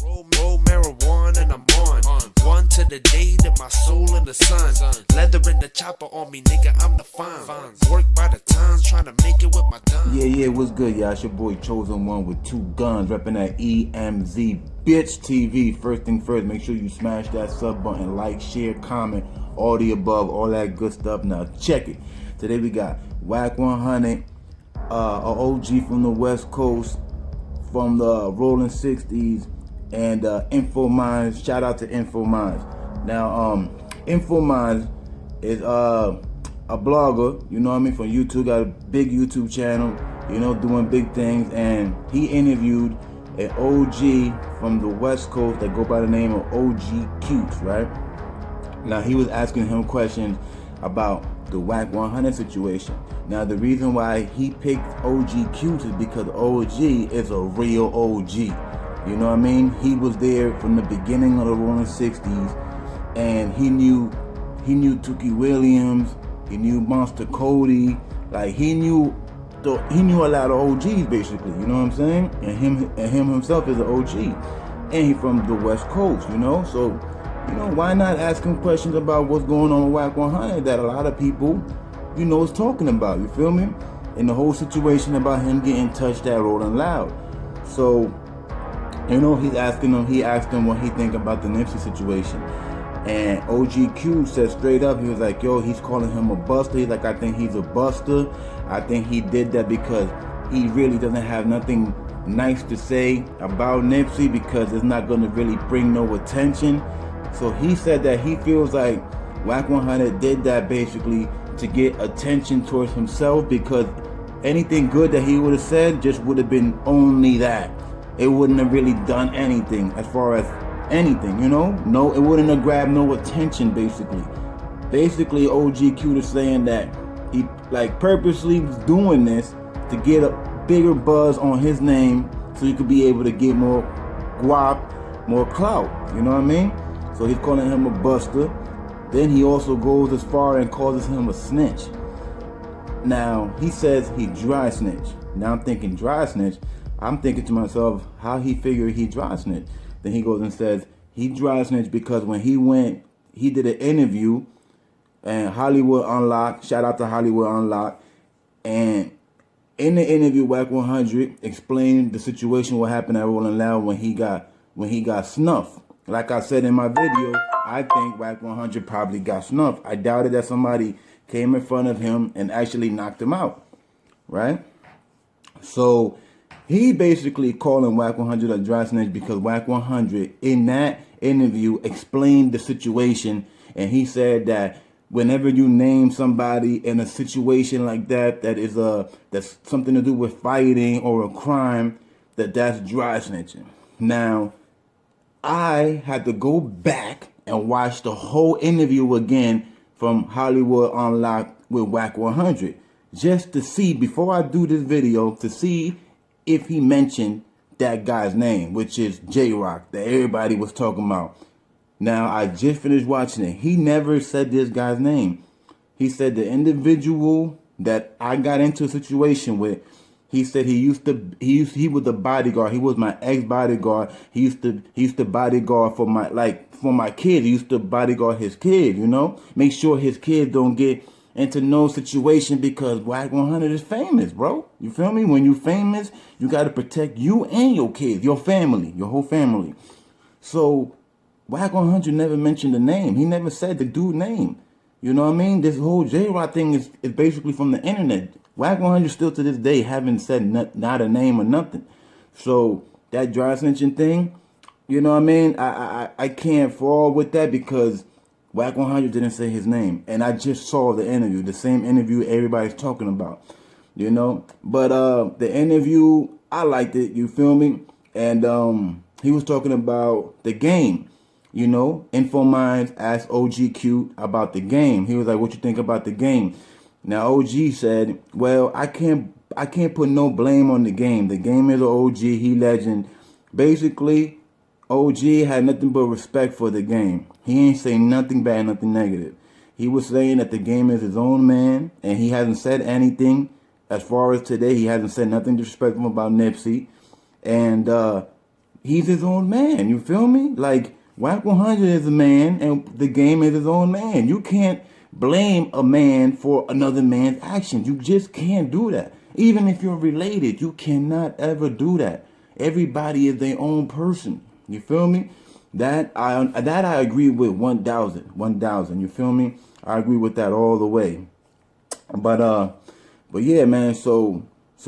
Roll marijuana and I'm on. One to the day that my soul in the sun. Leather in the chopper on me, nigga, I'm the fine. Work by the times, trying to make it with my dime. Yeah, what's good, y'all? It's your boy Chosen One with 2 guns, repping that EmZ Bitch TV. First thing first, make sure you smash that sub button, like, share, comment, all the above, all that good stuff. Now check it. Today we got Wack100, an OG from the West Coast, from the Rolling 60s, and Info Minds. Shout out to Info Minds. Now, Info Minds is a blogger, you know what I mean, from YouTube. Got a big YouTube channel, you know, doing big things. And he interviewed an OG from the West Coast that go by the name of OG Cute, right? Now, he was asking him questions about the Wack100 situation. Now, the reason why he picked OG Cute is because OG is a real OG. You know what I mean? He was there from the beginning of the Rolling 60s, and he knew Tookie Williams, he knew Monster Cody, like he knew a lot of OGs basically. You know what I'm saying? And him himself is an OG, and he from the West Coast. You know, so you know, why not ask him questions about what's going on with Wack100 that a lot of people, you know, is talking about. You feel me? And the whole situation about him getting touched at Rolling Loud. So, you know, he asked him what he think about the Nipsey situation. And OG Q said straight up, he was like, yo, he's calling him a buster. He's like, I think he's a buster. I think he did that because he really doesn't have nothing nice to say about Nipsey, because it's not going to really bring no attention. So he said that he feels like Wack100 did that basically to get attention towards himself, because anything good that he would have said just would have been only that. It wouldn't have really done anything as far as anything, you know? No, it wouldn't have grabbed no attention basically. Basically, OG Q is saying that he like purposely was doing this to get a bigger buzz on his name so he could be able to get more guap, more clout, you know what I mean? So he's calling him a buster. Then he also goes as far and calls him a snitch. Now, he says he dry snitch. Now I'm thinking dry snitch. I'm thinking to myself, how he figured he dry snitch. Then he goes and says he dry snitch because when he did an interview, and Hollywood Unlocked, shout out to Hollywood Unlocked, and in the interview, Wack100 explained the situation, what happened at Rolling Loud when he got snuffed. Like I said in my video, I think Wack100 probably got snuffed. I doubted that somebody came in front of him and actually knocked him out, right? So he basically calling Wack100 a dry snitch because Wack100 in that interview explained the situation, and he said that whenever you name somebody in a situation like that, that's something to do with fighting or a crime, that's dry snitching. Now, I had to go back and watch the whole interview again from Hollywood Unlocked with Wack100 just to see, before I do this video, to see if he mentioned that guy's name, which is J-Rock, that everybody was talking about. Now, I just finished watching it. He never said this guy's name. He said the individual that I got into a situation with, he said he was the bodyguard. He was my ex-bodyguard. He used to bodyguard for my kid. He used to bodyguard his kid, you know? Make sure his kid don't get into no situation, because Wack100 is famous, bro. You feel me? When you famous, you got to protect you and your kids, your family, your whole family. So Wack100 never mentioned the name. He never said the dude's name. You know what I mean? This whole J-Rock thing is basically from the internet. Wack100 still to this day haven't said not a name or nothing. So that dry snitching thing, you know what I mean? I can't fall with that because Wack100 didn't say his name. And I just saw the interview, the same interview everybody's talking about, you know? But the interview, I liked it, you feel me? And he was talking about the game. You know, Info Minds asked OG Cute about the game. He was like, what you think about the game? Now, OG said, well, I can't put no blame on the game. The game is an OG, he legend. Basically, OG had nothing but respect for the game. He ain't saying nothing bad, nothing negative. He was saying that the game is his own man, and he hasn't said anything. As far as today, he hasn't said nothing disrespectful about Nipsey. And he's his own man. You feel me? Like Wack 100 is a man, and the game is his own man. You can't blame a man for another man's actions. You just can't do that. Even if you're related, you cannot ever do that. Everybody is their own person. You feel me? That I agree with 1,000. You feel me? I agree with that all the way. But yeah, man. So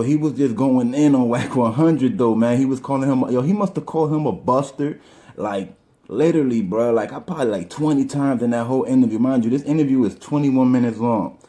he was just going in on Wack 100 though, man. He was calling him, he must have called him a buster, like literally, bro. Like I probably like 20 times in that whole interview. Mind you, this interview is 21 minutes long.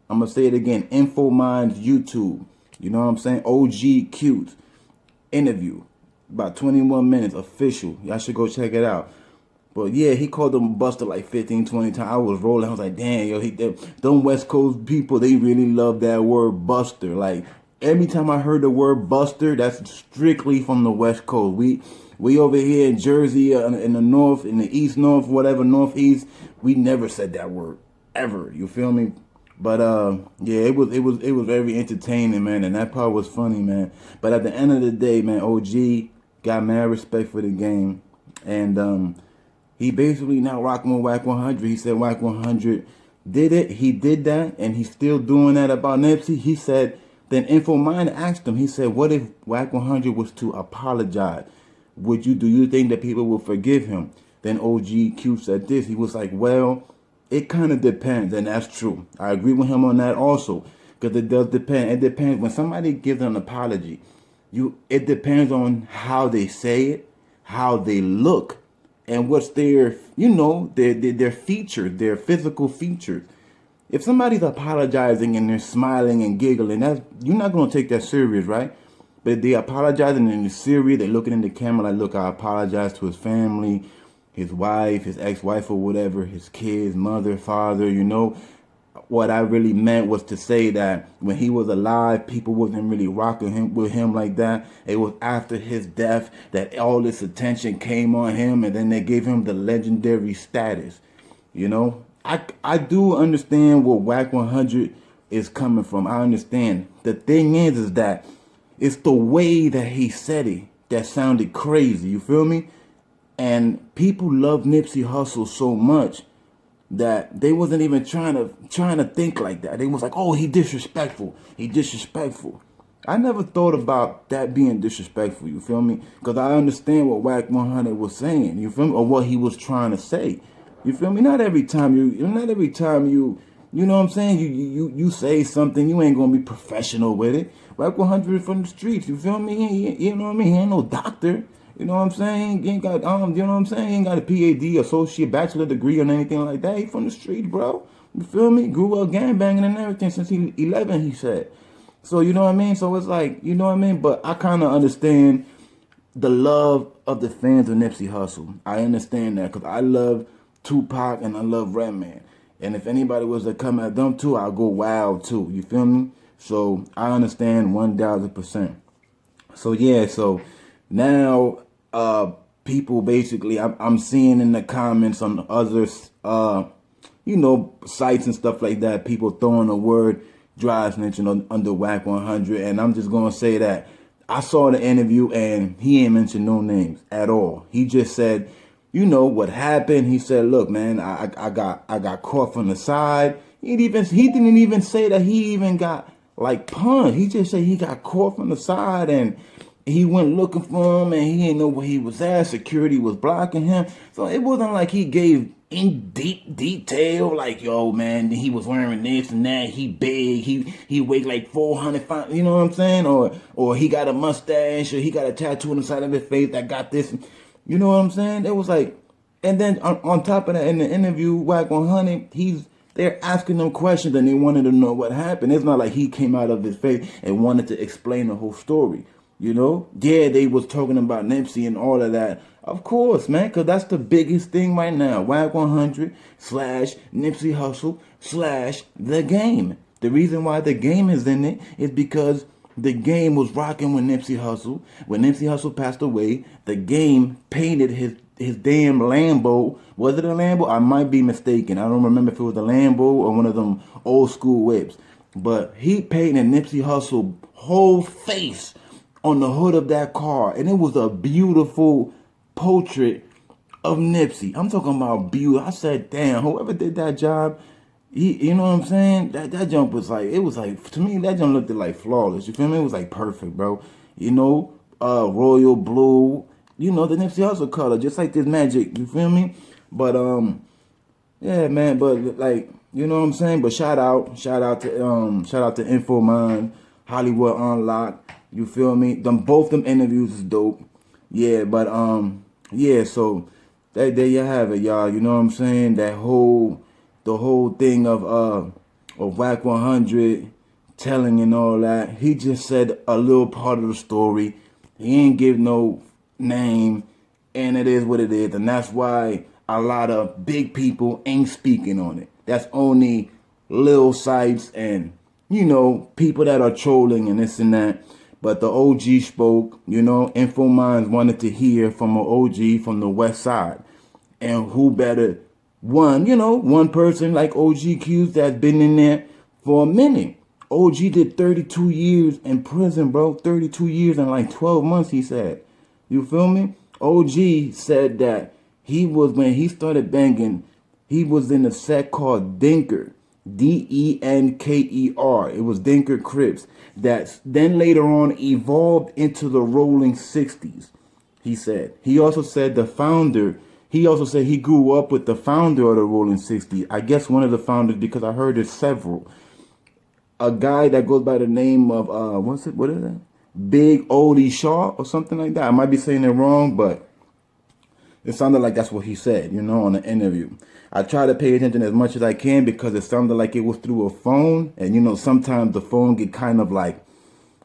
I'm gonna say it again. InfoMind's YouTube. You know what I'm saying? OG Cute interview, about 21 minutes, official. Y'all should go check it out. But yeah, he called him a buster like 15, 20 times. I was rolling. I was like, damn, yo, them West Coast people, they really love that word buster. Like, every time I heard the word buster, that's strictly from the West Coast. We over here in Jersey, in the north, in the east, north, whatever, northeast, we never said that word ever. You feel me? But yeah, it was very entertaining, man, and that part was funny, man. But at the end of the day, man, OG got mad respect for the game, and he basically now rocking with Wack 100. He said Wack 100 did it. He did that, and he's still doing that about Nipsey. He said, then InfoMind asked him, he said, what if Wack 100 was to apologize? Do you think that people will forgive him? Then OG Q said this. He was like, well, it kind of depends, and that's true. I agree with him on that also, because it does depend. It depends when somebody gives an apology. It depends on how they say it, how they look, and what's their, their features, their physical features. If somebody's apologizing and they're smiling and giggling, you're not gonna take that serious, right? But if they apologizing and they're serious, they're looking in the camera like, look, I apologize to his family, his wife, his ex-wife or whatever, his kids, mother, father, What I really meant was to say that when he was alive, people wasn't really rocking with him like that. It was after his death that all this attention came on him, and then they gave him the legendary status. I do understand where Wack 100 is coming from. I understand. The thing is that it's the way that he said it that sounded crazy. You feel me? And people love Nipsey Hussle so much that they wasn't even trying to think like that. They was like, oh, he disrespectful. He disrespectful. I never thought about that being disrespectful. You feel me? Because I understand what Wack 100 was saying. You feel me? Or what he was trying to say. You feel me? Not every time you you know what I'm saying? You say something, you ain't gonna be professional with it. Wack 100 from the streets. You feel me? You know what I mean? He ain't no doctor. You know what I'm saying? He ain't got you know what I'm saying? He ain't got a PhD, associate, bachelor degree, or anything like that. He from the streets, bro. You feel me? Grew up gangbanging and everything since he 11, he said. So you know what I mean? So it's like, you know what I mean? But I kind of understand the love of the fans of Nipsey Hussle. I understand that because I love Tupac and I love Redman. And if anybody was to come at them too, I'll go wild too. You feel me? So I understand 1,000%. So yeah, so now people basically, I'm seeing in the comments on other sites and stuff like that, people throwing the word dry snitching under Wack 100, and I'm just gonna say that I saw the interview and he ain't mentioned no names at all. He just said, what happened. He said, look, man, I got caught from the side. He didn't even say that he even got like punched. He just said he got caught from the side and he went looking for him and he didn't know where he was at. Security was blocking him. So it wasn't like he gave in deep detail, like, yo, man, he was wearing this and that. He big. He weighed like 400, you know what I'm saying? Or he got a mustache, or he got a tattoo on the side of his face that got this. You know what I'm saying? It was like, and then on top of that, in the interview, Wack 100, they're asking them questions and they wanted to know what happened. It's not like he came out of his face and wanted to explain the whole story. Yeah, they was talking about Nipsey and all of that. Of course, man, because that's the biggest thing right now. Wack 100 / Nipsey Hussle / the game. The reason why the game is in it is because the game was rocking with Nipsey Hussle. When Nipsey Hussle passed away, the game painted his damn Lambo. Was it a Lambo? I might be mistaken. I don't remember if it was a Lambo or one of them old school whips. But he painted Nipsey Hussle whole face on the hood of that car, and it was a beautiful portrait of Nipsey. I'm talking about beautiful. I said, damn, whoever did that job, you know what I'm saying? That jump was like, it was like, to me, that jump looked like flawless. You feel me? It was like perfect, bro. You know, royal blue, you know, the Nipsey Hussle color, just like this magic. You feel me? But yeah, man. But like, you know what I'm saying? But shout out to Info Mind, Hollywood Unlocked. You feel me? Both them interviews is dope. Yeah, but yeah. So there you have it, y'all. You know what I'm saying? The whole thing of Wack100 telling and all that. He just said a little part of the story. He ain't give no name, and it is what it is, and that's why a lot of big people ain't speaking on it. That's only little sites and, you know, people that are trolling and this and that. But the OG spoke, you know, Info Minds wanted to hear from an OG from the West Side. And who better, one person like OG Q's that's been in there for a minute. OG did 32 years in prison, bro. 32 years and like 12 months, he said. You feel me? OG said that when he started banging, he was in a set called Dinker. Denker. It was Dinker Crips. That then later on evolved into the Rolling 60s, he said. He also said he grew up with the founder of the Rolling 60s. I guess one of the founders, because I heard there's several. A guy that goes by the name of, what is that? Big Oldie Shaw or something like that. I might be saying it wrong, but it sounded like that's what he said, you know, on the interview. I try to pay attention as much as I can because it sounded like it was through a phone. And, you know, sometimes the phone get kind of like,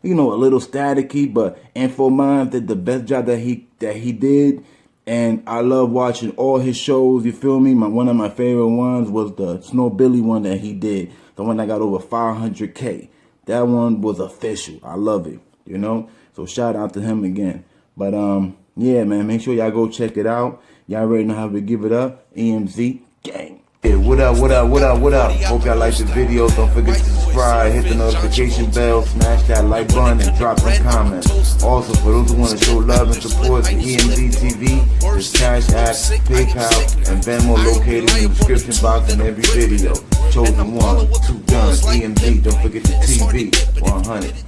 you know, a little staticky. But Info Mind did the best job that he did. And I love watching all his shows, you feel me? One of my favorite ones was the Snow Billy one that he did. The one that got over 500K. That one was official. I love it, you know? So shout out to him again. But, yeah, man, make sure y'all go check it out. Y'all already know how to give it up. EmZ gang. Hey, what up? Hope y'all like the video. Don't forget to subscribe, hit the notification bell, smash that like button, and drop some comments. Also, for those who want to show love and support the EmZ TV, there's Cash App, PayPal, and Venmo located in the description box in every video. Chosen one, 2 guns, EmZ. Don't forget the TV 100.